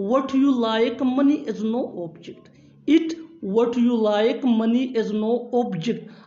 what you like, money is no object. It what you like, money is no object.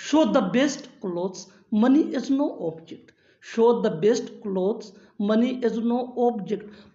Show the best clothes, money is no object. Show the best clothes, money is no object.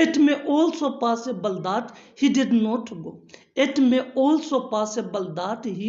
It may also possible that he did not go. It may also possible that he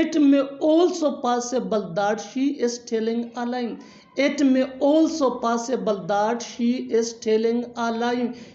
It may also possible that she is telling a lie. It may also possible that she is telling a lie.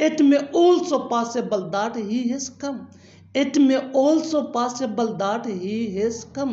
It may also possible that he has come. It may also possible that he has come.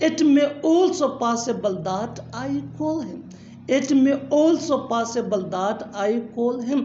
It may also possible that I call him. It may also possible that I call him.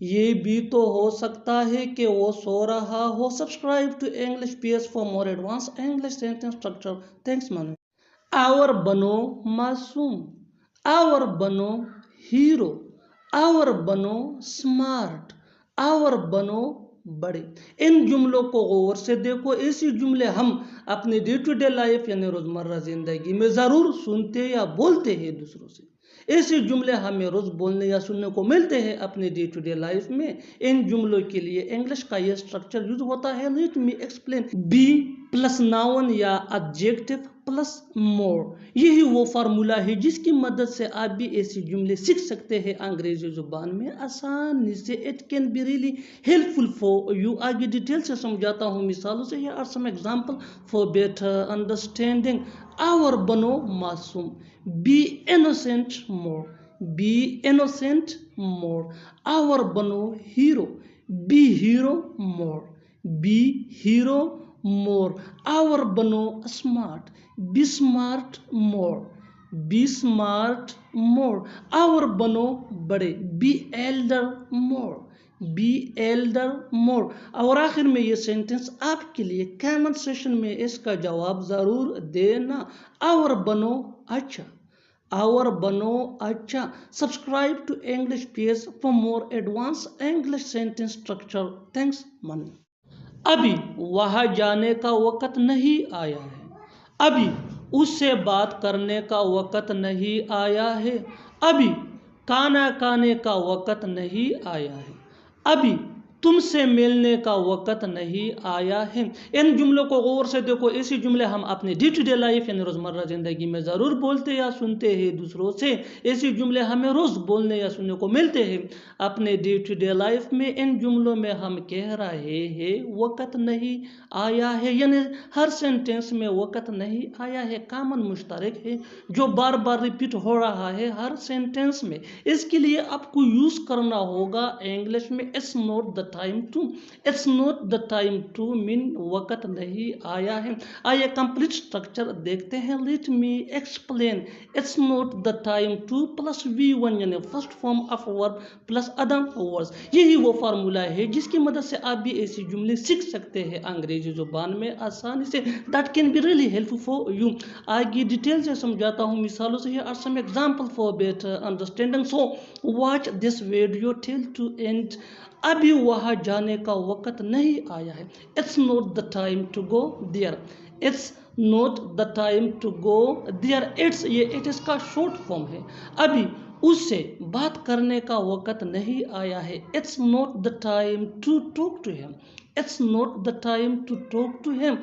یہ بھی تو ہو سکتا ہے کہ وہ سو رہا ہو. Subscribe to English PS for more advance English sentence structure. Thanks مانو. اور بنو معصوم، اور بنو ہیرو، اور بنو سمارٹ، اور بنو بڑے. ان جملوں کو غور سے دیکھو. ایسی جملے ہم اپنے ڈے ٹو ڈے لائف یعنی روزمرہ زندگی میں ضرور سنتے یا بولتے ہیں دوسروں سے. ایسے جملے ہمیں روز بولنے یا سننے کو ملتے ہیں اپنے ڈے ٹو ڈے لائف میں. ان جملوں کے لیے انگلش کا یہ اسٹرکچر یوز ہوتا ہے. Let me explain. Be plus noun یا ایڈجیکٹو پلس مور. یہی وہ فارمولا ہے جس کی مدد سے آپ بھی ایسی جملے سیکھ سکتے ہیں انگریزی زبان میں آسانی سے. It can be really helpful for you. آگے ڈیٹیل سے سمجھاتا ہوں مثالوں سے. Here are some example for better understanding. اور بنو معصوم. Be innocent more. Be innocent more. اور بنو ہیرو. Be hero more. Be hero more. اور بنو smart. Be smart more. Be smart more. اور بنو بڑے. Be elder more. Be elder more. اور آخر میں یہ سینٹنس آپ کے لیے کامنٹ سیشن میں اس کا جواب ضرور دینا. اور بنو اچھا. اور بنو اچھا. Subscribe to English PS for more advance English sentence structure. Thanks منی. ابھی وہاں جانے کا وقت نہیں آیا ہے. ابھی اس سے بات کرنے کا وقت نہیں آیا ہے. ابھی کھانا کھانے کا وقت نہیں آیا ہے. ابھی تم سے ملنے کا وقت نہیں آیا ہے. ان جملوں کو غور سے دیکھو. ایسی جملے ہم اپنے ڈے ٹو ڈے لائف یعنی روزمرہ زندگی میں ضرور بولتے یا سنتے ہیں دوسروں سے. ایسی جملے ہمیں روز بولنے یا سننے کو ملتے ہیں اپنے ڈے ٹو ڈے لائف میں. ان جملوں میں ہم کہہ رہے ہیں وقت نہیں آیا ہے یعنی ہر سینٹینس میں وقت نہیں آیا ہے کامن مشترک ہے جو بار بار ریپیٹ ہو رہا ہے ہر سینٹینس میں. اس کے لیے آپ کو یوز کرنا ہوگا انگلش میں it's not the time to. It's not the time to مین وقت نہیں آیا ہے. آئیے کمپلیٹ اسٹرکچر دیکھتے ہیں. Let me explain. It's not the time to plus V1 یعنی first form of verb plus other words. یہی وہ فارمولا ہے جس کی مدد سے آپ بھی ایسی جملے سیکھ سکتے ہیں انگریزی زبان میں آسانی سے. That can be really help for you. آگے ڈیٹیل سے سمجھاتا ہوں مثالوں سے. Here are some example for better understanding. So watch this video till to end. ابھی وہاں جانے کا وقت نہیں آیا ہے. It's not the time to go there. It's not the time to go there. It's یہ اٹ اس کا شارٹ فارم ہے. ابھی اس سے بات کرنے کا وقت نہیں آیا ہے. It's not the time to talk to him. It's not the time to talk to him.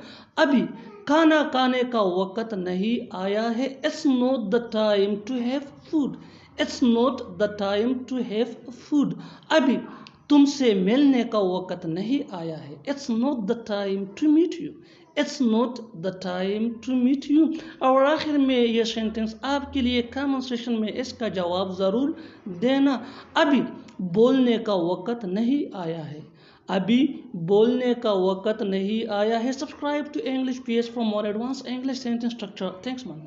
ابھی کھانا کھانے کا وقت نہیں آیا ہے. It's not the time to have food. It's not the time to have food. ابھی تم سے ملنے کا وقت نہیں آیا ہے. It's not the time to meet you. It's not the time to meet you. اور آخر میں یہ سینٹینس آپ کے لیے کامنٹ سیشن میں اس کا جواب ضرور دینا. ابھی بولنے کا وقت نہیں آیا ہے. ابھی بولنے کا وقت نہیں آیا ہے. Subscribe to English PS for more advance English sentence structure. Thanks main.